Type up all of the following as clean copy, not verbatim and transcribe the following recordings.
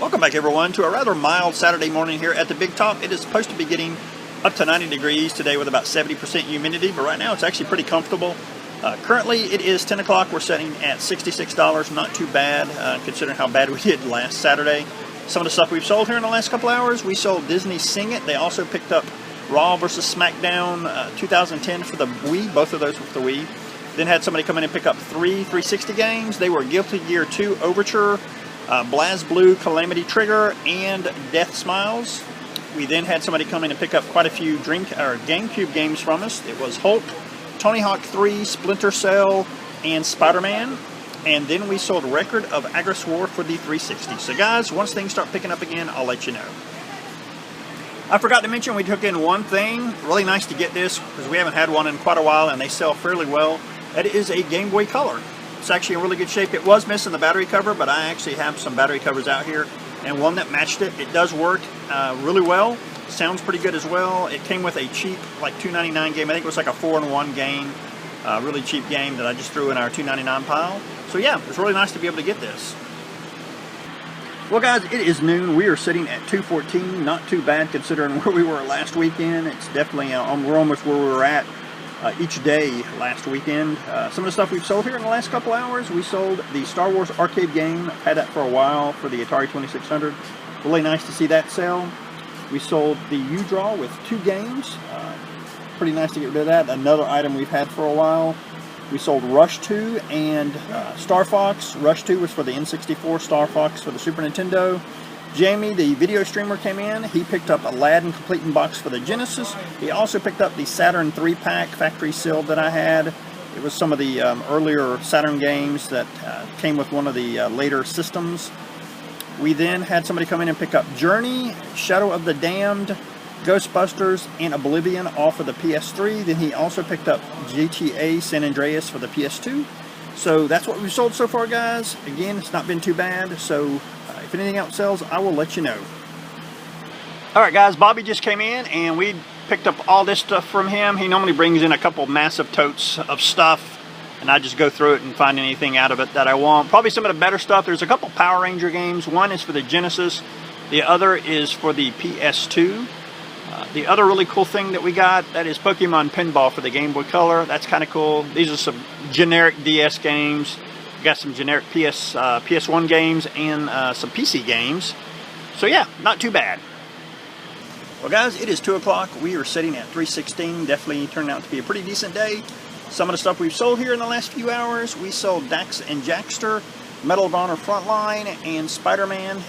Welcome back everyone to a rather mild Saturday morning here at the Big Top. It is supposed to be getting up to 90 degrees today with about 70% humidity, but right now it's actually pretty comfortable. Currently it is 10 o'clock. We're setting at $66, not too bad considering how bad we did last Saturday. Some of the stuff we've sold here in the last couple hours, we sold Disney Sing It. They also picked up Raw vs. SmackDown 2010 for the Wii, both of those with the Wii. Then had somebody come in and pick up 3 360 games. They were Guilty Gear 2 Overture, BlazBlue Calamity Trigger, and Death Smiles. We then had somebody come in and pick up quite a few GameCube games from us. It was Hulk, Tony Hawk 3, Splinter Cell, and Spider-Man. And then we sold Record of Agris War for the 360. So guys, once things start picking up again, I'll let you know. I forgot to mention we took in one thing. Really nice to get this because we haven't had one in quite a while and they sell fairly well. That is a Game Boy Color. It's actually in really good shape. It was missing the battery cover, but I actually have some battery covers out here and one that matched it. It does work really well. Sounds pretty good as well. It came with a cheap, like $2.99 game. I think it was like a 4-in-1 game. Really cheap game that I just threw in our $2.99 pile. So yeah, it's really nice to be able to get this. Well guys, it is noon. We are sitting at 214. Not too bad considering where we were last weekend. It's definitely, we're almost where we were at each day last weekend. Some of the stuff we've sold here in the last couple hours, we sold the Star Wars arcade game. I've had that for a while for the Atari 2600. Really nice to see that sell. We sold the U-Draw with 2 games. Pretty nice to get rid of that. Another item we've had for a while. We sold Rush 2 and Star Fox. Rush 2 was for the N64, Star Fox for the Super Nintendo. Jamie, the video streamer, came in. He picked up Aladdin Complete in Box for the Genesis. He also picked up the Saturn 3-pack factory sealed that I had. It was some of the earlier Saturn games that came with one of the later systems. We then had somebody come in and pick up Journey, Shadow of the Damned, Ghostbusters, and Oblivion, all for the PS3. Then he also picked up GTA San Andreas for the PS2. So that's what we've sold so far, guys. Again, it's not been too bad. So if anything else sells, I will let you know. Alright guys, Bobby just came in and we picked up all this stuff from him. He normally brings in a couple massive totes of stuff and I just go through it and find anything out of it that I want. Probably some of the better stuff. There's a couple Power Ranger games. One is for the Genesis. The other is for the PS2. The other really cool thing that we got, that is Pokemon Pinball for the Game Boy Color. That's kind of cool. These are some generic DS games. We got some generic PS1 games and some PC games. So yeah, not too bad. Well guys, it is 2 o'clock. We are sitting at 316. Definitely turned out to be a pretty decent day. Some of the stuff we've sold here in the last few hours, we sold Dax and Jackster, Medal of Honor Frontline, and Spider-Man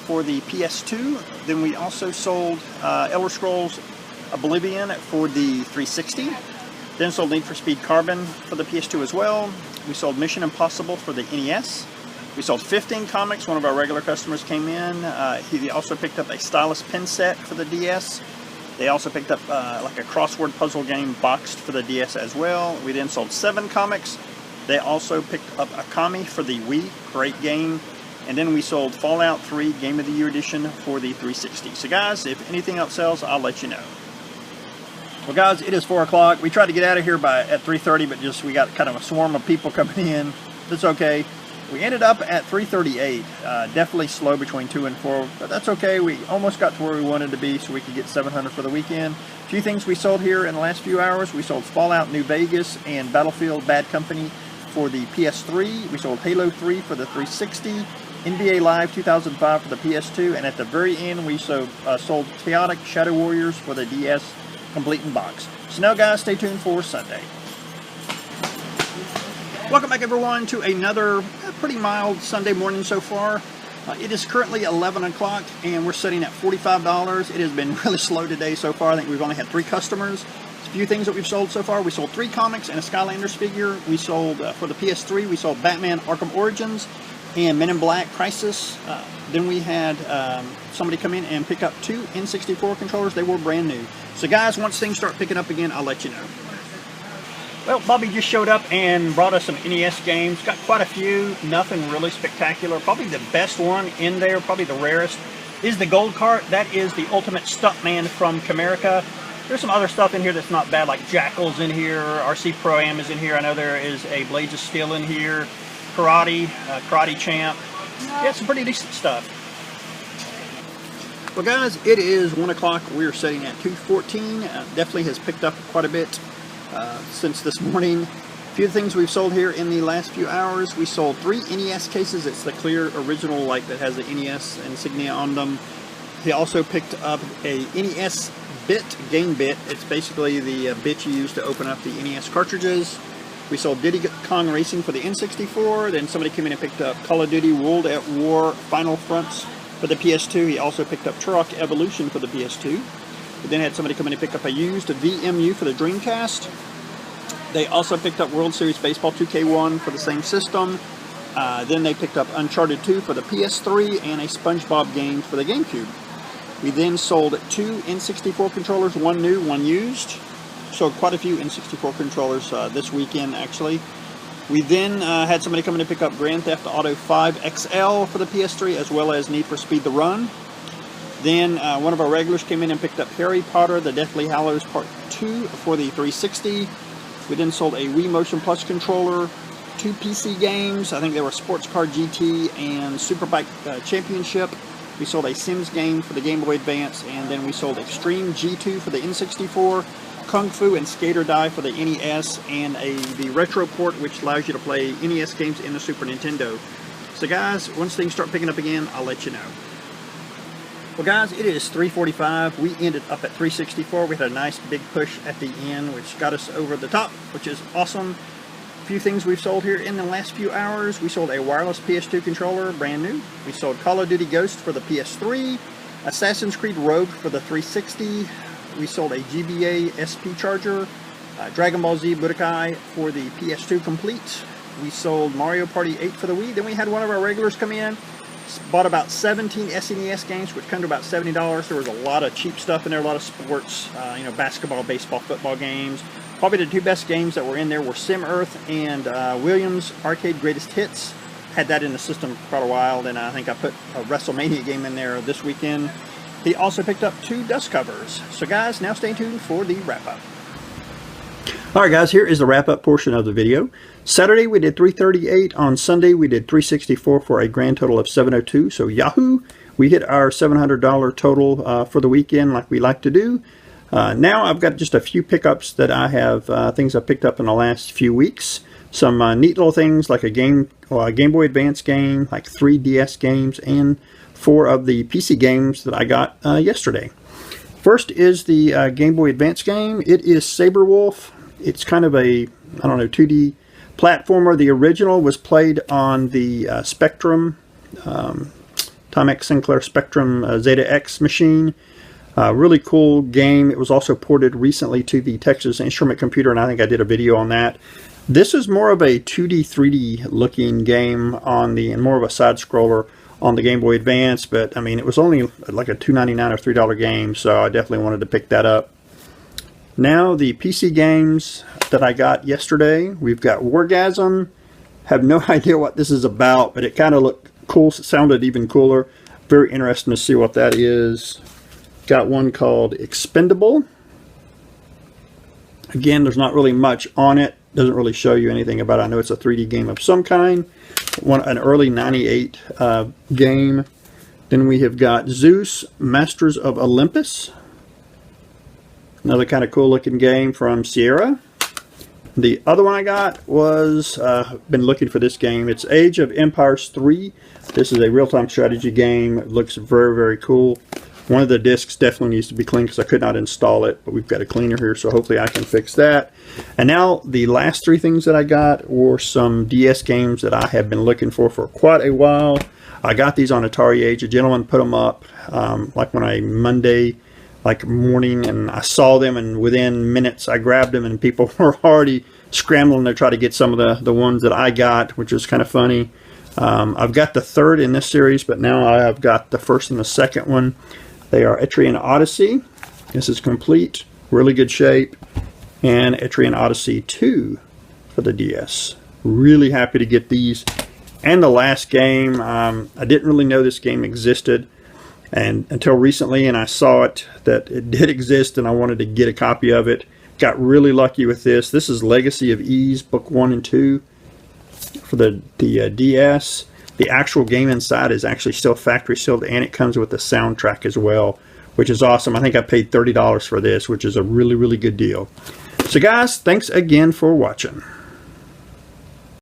for the PS2. Then we also sold Elder Scrolls Oblivion for the 360. Then sold Need for Speed Carbon for the PS2 as well. We sold Mission Impossible for the NES. We sold 15 comics. One of our regular customers came in. He also picked up a stylus pen set for the DS. They also picked up like a crossword puzzle game boxed for the DS as well. We then sold 7 comics. They also picked up Akami for the Wii. Great game. And then we sold Fallout 3 Game of the Year Edition for the 360. So guys, if anything else sells, I'll let you know. Well guys, it is 4 o'clock. We tried to get out of here at 3:30, but we got kind of a swarm of people coming in. That's okay. We ended up at 3:38. Definitely slow between 2 and 4, but that's okay. We almost got to where we wanted to be so we could get 700 for the weekend. A few things we sold here in the last few hours. We sold Fallout New Vegas and Battlefield Bad Company for the PS3. We sold Halo 3 for the 360. NBA Live 2005 for the PS2, and at the very end we sold Chaotic Shadow Warriors for the DS Complete in Box. So now guys, stay tuned for Sunday. Welcome back everyone to another pretty mild Sunday morning so far. It is currently 11 o'clock and we're sitting at $45. It has been really slow today so far. I think we've only had 3 customers. A few things that we've sold so far. We sold 3 comics and a Skylanders figure. We sold, for the PS3, we sold Batman Arkham Origins and Men in Black Crisis. Then we had somebody come in and pick up 2 N64 controllers. They were brand new. So guys, once things start picking up again, I'll let you know. Well, Bobby just showed up and brought us some NES games. Got quite a few, nothing really spectacular. Probably the best one in there, probably the rarest, is the Gold Cart. That is the Ultimate Stuntman from Camerica. There's some other stuff in here that's not bad, like Jackal's in here, RC Pro-Am is in here. I know there is a Blades of Steel in here, Karate Champ. Yeah, some pretty decent stuff. Well, guys, it is 1 o'clock. We're sitting at 2:14. Definitely has picked up quite a bit since this morning. A few things we've sold here in the last few hours. We sold 3 NES cases. It's the clear original, like, that has the NES insignia on them. He also picked up a NES game bit. It's basically the bit you use to open up the NES cartridges. We sold Diddy Kong Racing for the N64. Then somebody came in and picked up Call of Duty World at War Final Fronts for the PS2. He also picked up Turok Evolution for the PS2. We then had somebody come in and pick up a used VMU for the Dreamcast. They also picked up World Series Baseball 2K1 for the same system. Then they picked up Uncharted 2 for the PS3 and a SpongeBob game for the GameCube. We then sold 2 N64 controllers, 1 new, 1 used. Sold quite a few N64 controllers this weekend, actually. We then had somebody come in to pick up Grand Theft Auto 5 XL for the PS3, as well as Need for Speed The Run. Then one of our regulars came in and picked up Harry Potter The Deathly Hallows Part 2 for the 360. We then sold a Wii Motion Plus controller, 2 PC games. I think they were Sports Car GT and Superbike Championship. We sold a Sims game for the Game Boy Advance, and then we sold Extreme G2 for the N64, Kung Fu and Skater Die for the NES, and the Retro Port, which allows you to play NES games in the Super Nintendo. So guys, once things start picking up again, I'll let you know. Well guys, it is 3:45. We ended up at 364. We had a nice big push at the end, which got us over the top, which is awesome. A few things we've sold here in the last few hours. We sold a wireless PS2 controller, brand new. We sold Call of Duty Ghost for the PS3, Assassin's Creed Rogue for the 360. We sold a GBA SP charger, Dragon Ball Z Budokai for the PS2 complete. We sold Mario Party 8 for the Wii. Then we had one of our regulars come in, bought about 17 SNES games, which come to about $70. There was a lot of cheap stuff in there, a lot of sports, basketball, baseball, football games. Probably the 2 best games that were in there were Sim Earth and Williams Arcade Greatest Hits. Had that in the system for quite a while. Then I think I put a WrestleMania game in there this weekend. He also picked up 2 dust covers. So guys, now stay tuned for the wrap-up. Alright guys, here is the wrap-up portion of the video. Saturday we did 338. On Sunday we did 364 for a grand total of 702. So yahoo! We hit our $700 total for the weekend, like we like to do. Now I've got just a few pickups that I have, things I picked up in the last few weeks. Some neat little things like a Game Boy Advance game, like 3 DS games, and 4 of the PC games that I got yesterday. First is the Game Boy Advance game. It is Saber Wolf. It's kind of a, 2D platformer. The original was played on the Spectrum, Timex Sinclair Spectrum Zeta X machine. Really cool game. It was also ported recently to the Texas Instrument Computer, and I think I did a video on that. This is more of a 2D, 3D looking game and more of a side scroller on the Game Boy Advance, but I mean, it was only like a $2.99 or $3 game, so I definitely wanted to pick that up. Now the PC games that I got yesterday, we've got Wargasm. Have no idea what this is about, but it kind of looked cool. It sounded even cooler. Very interesting to see what that is. Got one called Expendable. Again, there's not really much on it. Doesn't really show you anything about it. I know it's a 3D game of some kind. An early 98 game. Then we have got Zeus, Masters of Olympus. Another kind of cool looking game from Sierra. The other one I got was, been looking for this game. It's Age of Empires 3. This is a real-time strategy game. It looks very, very cool. One of the discs definitely needs to be cleaned because I could not install it, but we've got a cleaner here, so hopefully I can fix that. And now the last 3 things that I got were some DS games that I have been looking for quite a while. I got these on Atari Age. A gentleman put them up like when I Monday morning, and I saw them, and within minutes I grabbed them, and people were already scrambling to try to get some of the ones that I got, which is kind of funny. I've got the 3rd in this series, but now I've got the 1st and the 2nd one. They are Etrian Odyssey. This is complete, really good shape, and Etrian Odyssey 2 for the DS. Really happy to get these. And the last game, I didn't really know this game existed until recently, and I saw that it did exist, and I wanted to get a copy of it. Got really lucky with this. This is Legacy of Ease, Book 1 and 2 for the DS. The actual game inside is actually still factory sealed, and it comes with a soundtrack as well, which is awesome. I think I paid $30 for this, which is a really, really good deal. So guys, thanks again for watching.